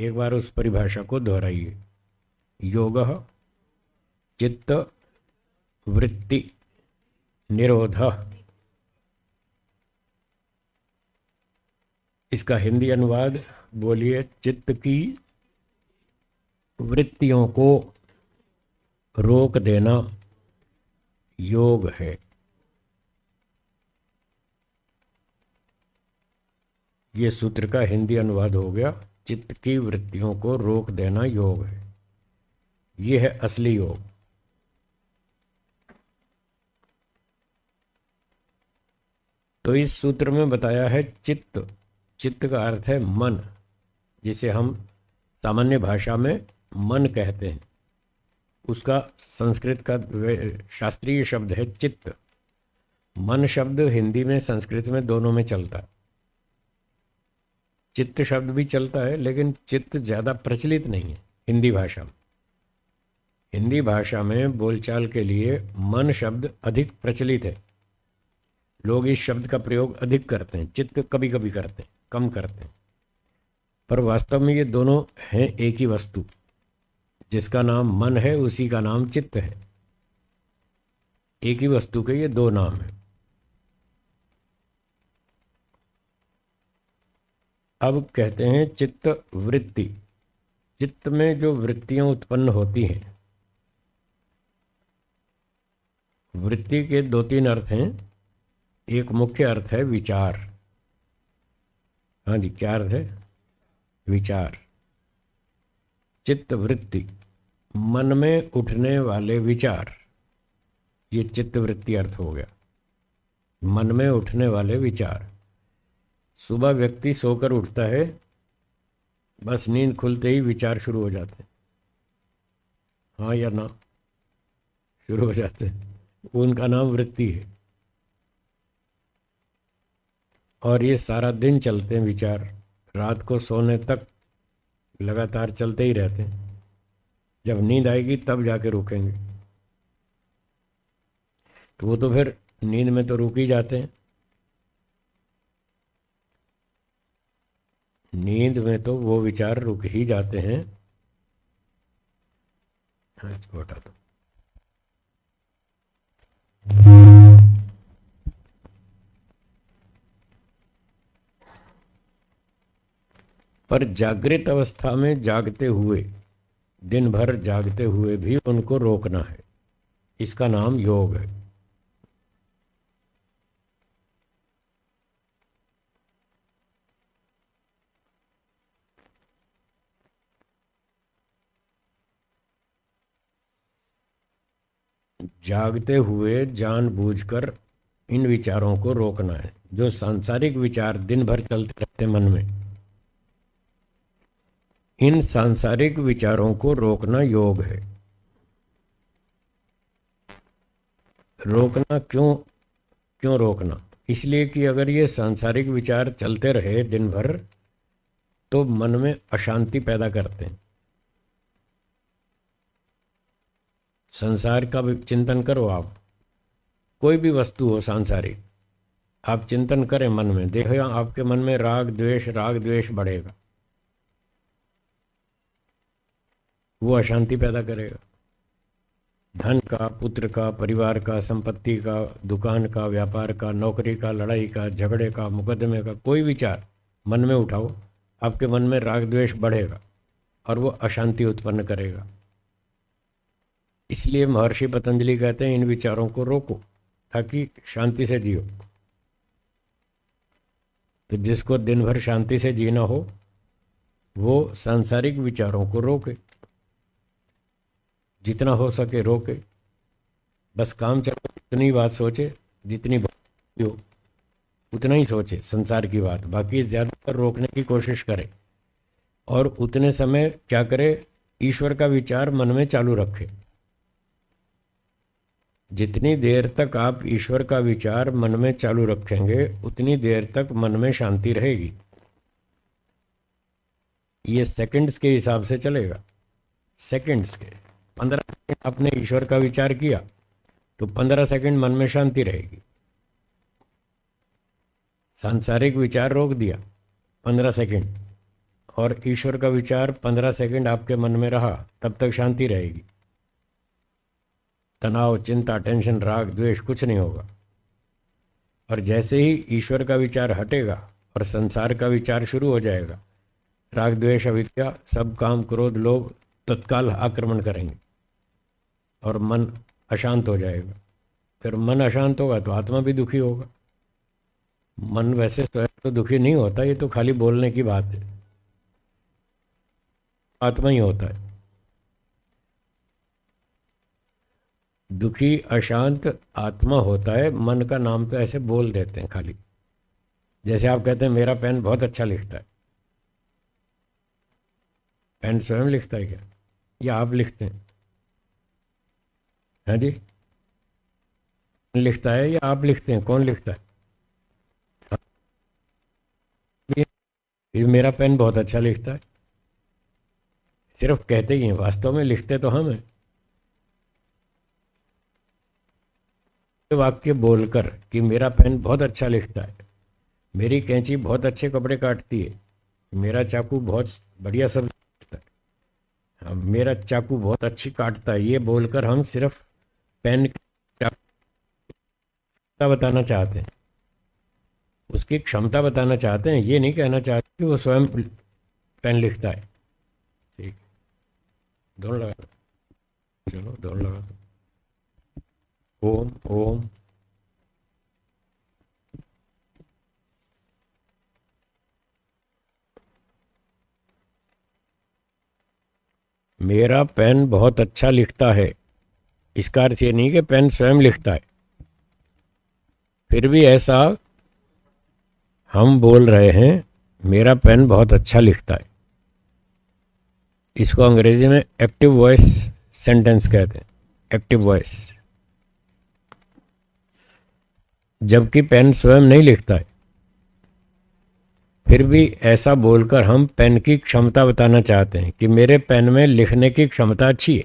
एक बार उस परिभाषा को दोहराइए। योगः चित्त वृत्ति निरोधः। इसका हिंदी अनुवाद बोलिए। चित्त की वृत्तियों को रोक देना योग है। ये सूत्र का हिंदी अनुवाद हो गया, चित्त की वृत्तियों को रोक देना योग है। ये है असली योग। तो इस सूत्र में बताया है चित्त। चित्त का अर्थ है मन, जिसे हम सामान्य भाषा में मन कहते हैं। उसका संस्कृत का शास्त्रीय शब्द है चित्त। मन शब्द हिंदी में संस्कृत में दोनों में चलता है। चित्त शब्द भी चलता है, लेकिन चित्त ज़्यादा प्रचलित नहीं है हिंदी भाषा में। हिंदी भाषा में बोलचाल के लिए मन शब्द अधिक प्रचलित है। लोग इस शब्द का प्रयोग अधिक करते हैं, चित्त कभी कभी करते हैं, कम करते हैं। पर वास्तव में ये दोनों हैं एक ही वस्तु। जिसका नाम मन है उसी का नाम चित्त है। एक ही वस्तु के ये दो नाम हैं। अब कहते हैं चित्त वृत्ति। चित्त में जो वृत्तियां उत्पन्न होती हैं, वृत्ति के दो तीन अर्थ हैं। एक मुख्य अर्थ है विचार। हाँ जी, क्या अर्थ है? विचार। चित्त वृत्ति, मन में उठने वाले विचार, ये चित्त वृत्ति अर्थ हो गया। मन में उठने वाले विचार। सुबह व्यक्ति सोकर उठता है, बस नींद खुलते ही विचार शुरू हो जाते हैं, हाँ या ना शुरू हो जाते हैं। उनका नाम वृत्ति है। और ये सारा दिन चलते हैं विचार, रात को सोने तक लगातार चलते ही रहते हैं। जब नींद आएगी तब जाके रुकेंगे। तो वो तो फिर नींद में तो रुक ही जाते हैं। नींद में तो वो विचार रुक ही जाते हैं। हाँ, इसको हटा दो। पर जागृत अवस्था में जागते हुए, दिन भर जागते हुए भी उनको रोकना है। इसका नाम योग है। जागते हुए जानबूझकर इन विचारों को रोकना है। जो सांसारिक विचार दिन भर चलते रहते मन में, इन सांसारिक विचारों को रोकना योग है। रोकना क्यों रोकना? इसलिए कि अगर ये सांसारिक विचार चलते रहे दिन भर तो मन में अशांति पैदा करते हैं। संसार का चिंतन करो आप, कोई भी वस्तु हो सांसारिक, आप चिंतन करें मन में, देखो आपके मन में राग द्वेष बढ़ेगा, वो अशांति पैदा करेगा। धन का, पुत्र का, परिवार का, संपत्ति का, दुकान का, व्यापार का, नौकरी का, लड़ाई का, झगड़े का, मुकदमे का, कोई विचार मन में उठाओ, आपके मन में राग द्वेष बढ़ेगा और वो अशांति उत्पन्न करेगा। इसलिए महर्षि पतंजलि कहते हैं इन विचारों को रोको ताकि शांति से जियो। तो जिसको दिन भर शांति से जीना हो वो सांसारिक विचारों को रोके, जितना हो सके रोके। बस काम चले, उतनी बात सोचे, जितनी बात हो उतना ही सोचे संसार की बात, बाकी ज़्यादातर रोकने की कोशिश करे। और उतने समय क्या करे, ईश्वर का विचार मन में चालू रखे। जितनी देर तक आप ईश्वर का विचार मन में चालू रखेंगे उतनी देर तक मन में शांति रहेगी। ये सेकंड्स के हिसाब से चलेगा। सेकंड्स के 15 सेकंड आपने ईश्वर का विचार किया तो 15 सेकंड मन में शांति रहेगी। सांसारिक विचार रोक दिया 15 सेकंड, और ईश्वर का विचार 15 सेकंड आपके मन में रहा, तब तक शांति रहेगी। तनाव, चिंता, टेंशन, राग, द्वेष कुछ नहीं होगा। और जैसे ही ईश्वर का विचार हटेगा और संसार का विचार शुरू हो जाएगा, राग, द्वेष, अविद्या, सब काम, क्रोध, लोभ तत्काल आक्रमण करेंगे और मन अशांत हो जाएगा। फिर मन अशांत होगा तो आत्मा भी दुखी होगा। मन वैसे स्वयं तो दुखी नहीं होता, ये तो खाली बोलने की बात है। आत्मा ही होता है दुखी, अशांत आत्मा होता है। मन का नाम तो ऐसे बोल देते हैं खाली। जैसे आप कहते हैं मेरा पेन बहुत अच्छा लिखता है। पेन स्वयं लिखता है क्या, या आप लिखते हैं? हाँ जी, लिखता है या आप लिखते हैं? कौन लिखता है? ये मेरा पेन बहुत अच्छा लिखता है, सिर्फ कहते ही हैं, वास्तव में लिखते तो हम हैं। वाक्य बोलकर कि मेरा पेन बहुत अच्छा लिखता है, मेरी कैंची बहुत अच्छे कपड़े काटती है, मेरा चाकू बहुत बढ़िया सब्जी काटता है, हाँ, मेरा चाकू बहुत अच्छी काटता है, ये बोलकर हम सिर्फ पेन क्षमता बताना चाहते हैं, उसकी क्षमता बताना चाहते हैं। ये नहीं कहना चाहते कि वो स्वयं पेन लिखता है। ठीक, दोनों लगा दो, चलो दोनों लगा दो। ओम ओम। मेरा पेन बहुत अच्छा लिखता है, इसका अर्थ ये नहीं कि पेन स्वयं लिखता है। फिर भी ऐसा हम बोल रहे हैं, मेरा पेन बहुत अच्छा लिखता है। इसको अंग्रेजी में एक्टिव वॉइस सेंटेंस कहते हैं, एक्टिव वॉइस। जबकि पेन स्वयं नहीं लिखता है, फिर भी ऐसा बोलकर हम पेन की क्षमता बताना चाहते हैं कि मेरे पेन में लिखने की क्षमता अच्छी है,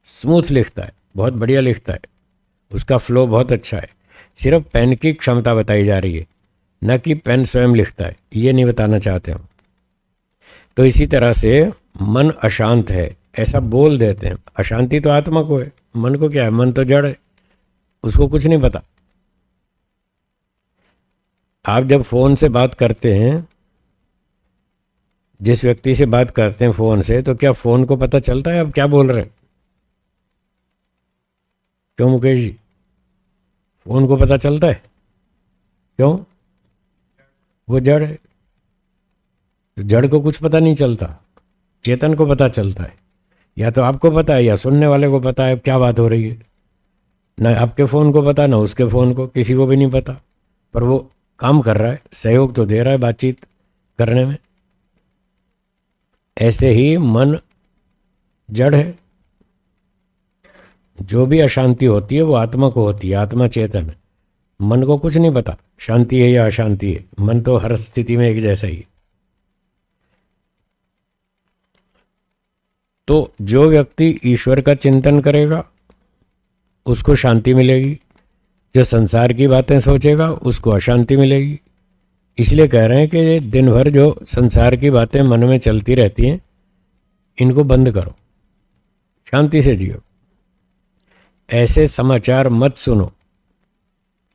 स्मूथ लिखता है, बहुत बढ़िया लिखता है, उसका फ्लो बहुत अच्छा है। सिर्फ पेन की क्षमता बताई जा रही है, न कि पेन स्वयं लिखता है, ये नहीं बताना चाहते हम। तो इसी तरह से मन अशांत है ऐसा बोल देते हैं। अशांति तो आत्मा को है, मन को क्या है? मन तो जड़ है, उसको कुछ नहीं पता। आप जब फोन से बात करते हैं, जिस व्यक्ति से बात करते हैं फोन से, तो क्या फोन को पता चलता है आप क्या बोल रहे हैं? क्यों मुकेश जी, फोन को पता चलता है? क्यों? वो जड़ है, जड़ को कुछ पता नहीं चलता, चेतन को पता चलता है। या तो आपको पता है या सुनने वाले को पता है क्या बात हो रही है। ना आपके फ़ोन को पता, ना उसके फ़ोन को, किसी को भी नहीं पता, पर वो काम कर रहा है, सहयोग तो दे रहा है बातचीत करने में। ऐसे ही मन जड़ है। जो भी अशांति होती है वो आत्मा को होती है, आत्मा चेतन है। मन को कुछ नहीं पता शांति है या अशांति है, मन तो हर स्थिति में एक जैसा ही है। तो जो व्यक्ति ईश्वर का चिंतन करेगा उसको शांति मिलेगी, जो संसार की बातें सोचेगा उसको अशांति मिलेगी। इसलिए कह रहे हैं कि दिन भर जो संसार की बातें मन में चलती रहती हैं, इनको बंद करो, शांति से जियो। ऐसे समाचार मत सुनो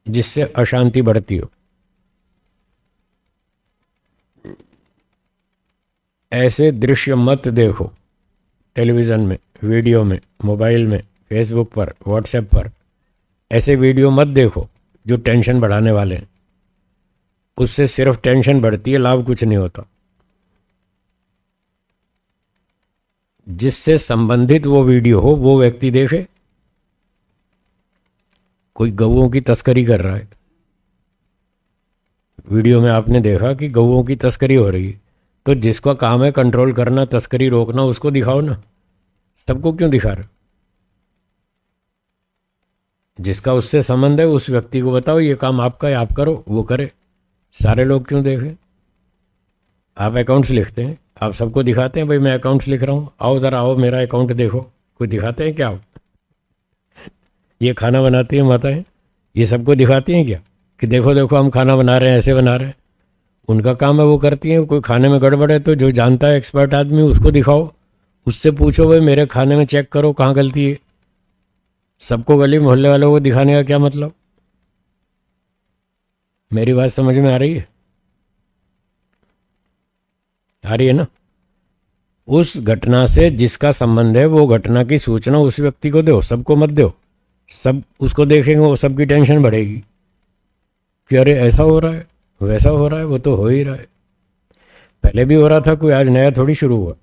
जिससे अशांति बढ़ती हो। ऐसे दृश्य मत देखो टेलीविज़न में, वीडियो में, मोबाइल में, फेसबुक पर, व्हाट्सएप पर। ऐसे वीडियो मत देखो जो टेंशन बढ़ाने वाले हैं, उससे सिर्फ टेंशन बढ़ती है, लाभ कुछ नहीं होता। जिससे संबंधित वो वीडियो हो वो व्यक्ति देखे। कोई गऊओं की तस्करी कर रहा है, वीडियो में आपने देखा कि गऊओं की तस्करी हो रही है, तो जिसका काम है कंट्रोल करना, तस्करी रोकना, उसको दिखाओ ना। सबको क्यों दिखा रहे? जिसका उससे संबंध है उस व्यक्ति को बताओ ये काम आपका है, आप करो, वो करे। सारे लोग क्यों देखें? आप अकाउंट्स लिखते हैं, आप सबको दिखाते हैं भाई मैं अकाउंट्स लिख रहा हूँ, आओ ज़रा आओ मेरा अकाउंट देखो। कोई दिखाते हैं क्या? ये खाना बनाती हैं माताएं, ये सबको दिखाती हैं क्या कि देखो देखो हम खाना बना रहे हैं, ऐसे बना रहे हैं? उनका काम है, वो करती हैं। कोई खाने में गड़बड़ है तो जो जानता है एक्सपर्ट आदमी उसको दिखाओ, उससे पूछो भाई मेरे खाने में चेक करो कहाँ गलती है। सबको गली मोहल्ले वालों को दिखाने का क्या मतलब? मेरी बात समझ में आ रही है? आ रही है ना? उस घटना से जिसका संबंध है वो घटना की सूचना उस व्यक्ति को दो, सबको मत दो। सब उसको देखेंगे, वो सबकी टेंशन बढ़ेगी कि अरे ऐसा हो रहा है, वैसा हो रहा है। वो तो हो ही रहा है, पहले भी हो रहा था, कोई आज नया थोड़ी शुरू हुआ।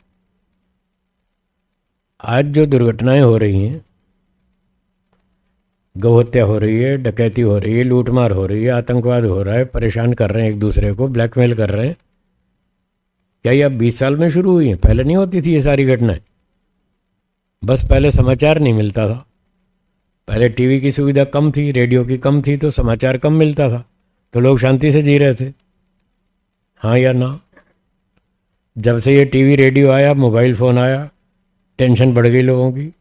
आज जो दुर्घटनाएं हो रही हैं, गौहत्या हो रही है, डकैती हो रही है, लूटमार हो रही है, आतंकवाद हो रहा है, परेशान कर रहे हैं एक दूसरे को, ब्लैकमेल कर रहे हैं, क्या ये अब 20 साल में शुरू हुई हैं? पहले नहीं होती थी ये सारी घटनाएं? बस पहले समाचार नहीं मिलता था, पहले टीवी की सुविधा कम थी, रेडियो की कम थी, तो समाचार कम मिलता था, तो लोग शांति से जी रहे थे। हाँ या ना? जब से ये टीवी रेडियो आया, मोबाइल फ़ोन आया, टेंशन बढ़ गई लोगों की।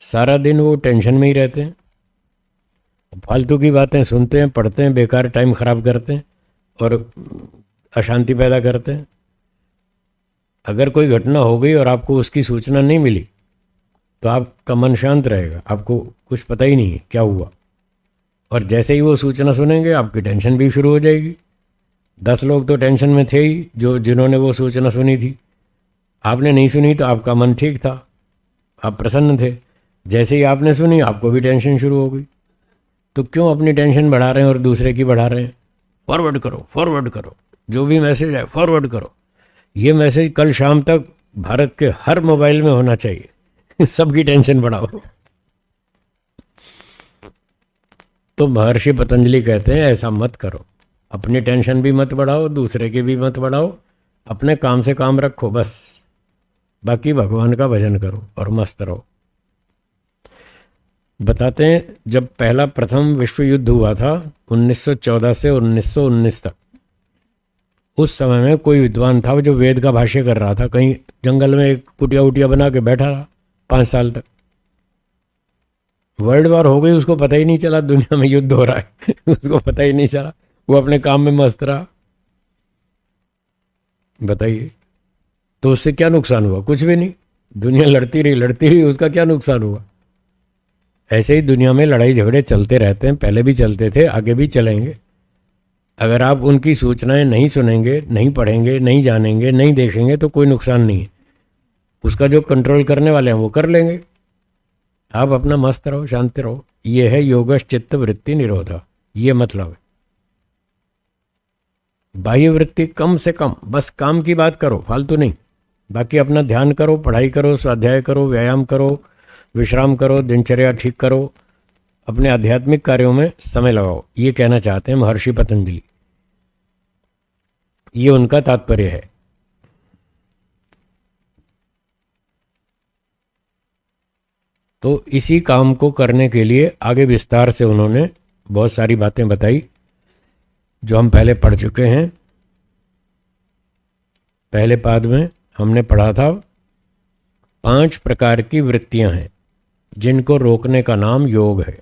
सारा दिन वो टेंशन में ही रहते हैं, फालतू की बातें सुनते हैं, पढ़ते हैं, बेकार टाइम ख़राब करते हैं और अशांति पैदा करते हैं। अगर कोई घटना हो गई और आपको उसकी सूचना नहीं मिली तो आपका मन शांत रहेगा, आपको कुछ पता ही नहीं है क्या हुआ। और जैसे ही वो सूचना सुनेंगे आपकी टेंशन भी शुरू हो जाएगी। 10 लोग तो टेंशन में थे ही जिन्होंने वो सूचना सुनी थी। आपने नहीं सुनी तो आपका मन ठीक था, आप प्रसन्न थे। जैसे ही आपने सुनी आपको भी टेंशन शुरू हो गई। तो क्यों अपनी टेंशन बढ़ा रहे हैं और दूसरे की बढ़ा रहे हैं? फॉरवर्ड करो, फॉरवर्ड करो, जो भी मैसेज है फॉरवर्ड करो। ये मैसेज कल शाम तक भारत के हर मोबाइल में होना चाहिए। सबकी टेंशन बढ़ाओ। तो महर्षि पतंजलि कहते हैं ऐसा मत करो, अपनी टेंशन भी मत बढ़ाओ, दूसरे की भी मत बढ़ाओ, अपने काम से काम रखो बस, बाकी भगवान का भजन करो और मस्त रहो। बताते हैं जब पहला प्रथम विश्व युद्ध हुआ था 1914 से 1919 तक, उस समय में कोई विद्वान था जो वेद का भाष्य कर रहा था, कहीं जंगल में एक कुटिया उटिया बना के बैठा रहा 5 साल तक। वर्ल्ड वॉर हो गई, उसको पता ही नहीं चला दुनिया में युद्ध हो रहा है। उसको पता ही नहीं चला, वो अपने काम में मस्त रहा। बताइए, तो उससे क्या नुकसान हुआ? कुछ भी नहीं, दुनिया लड़ती रही, उसका क्या नुकसान हुआ? ऐसे ही दुनिया में लड़ाई झगड़े चलते रहते हैं, पहले भी चलते थे, आगे भी चलेंगे। अगर आप उनकी सूचनाएं नहीं सुनेंगे, नहीं पढ़ेंगे, नहीं जानेंगे, नहीं देखेंगे तो कोई नुकसान नहीं है। उसका जो कंट्रोल करने वाले हैं वो कर लेंगे। आप अपना मस्त रहो, शांति रहो। ये है योगश चित्त वृत्ति निरोधा, ये मतलब है। बाह्य वृत्ति कम से कम, बस काम की बात करो, फालतू नहीं। बाकी अपना ध्यान करो, पढ़ाई करो, स्वाध्याय करो, व्यायाम करो, विश्राम करो, दिनचर्या ठीक करो, अपने आध्यात्मिक कार्यों में समय लगाओ। ये कहना चाहते हैं महर्षि पतंजलि, ये उनका तात्पर्य है। तो इसी काम को करने के लिए आगे विस्तार से उन्होंने बहुत सारी बातें बताई जो हम पहले पढ़ चुके हैं। पहले पाद में हमने पढ़ा था 5 प्रकार की वृत्तियां हैं जिनको रोकने का नाम योग है।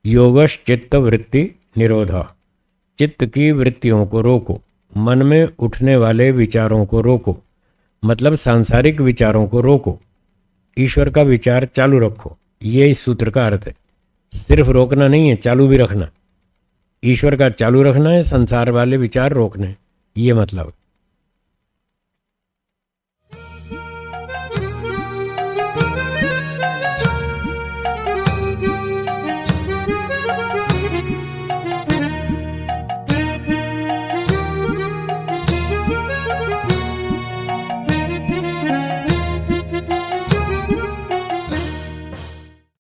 योगश चित्त वृत्ति निरोधा, चित्त की वृत्तियों को रोको, मन में उठने वाले विचारों को रोको, मतलब सांसारिक विचारों को रोको, ईश्वर का विचार चालू रखो। ये इस सूत्र का अर्थ है। सिर्फ रोकना नहीं है, चालू भी रखना। ईश्वर का चालू रखना है, संसार वाले विचार रोकने, ये मतलब है।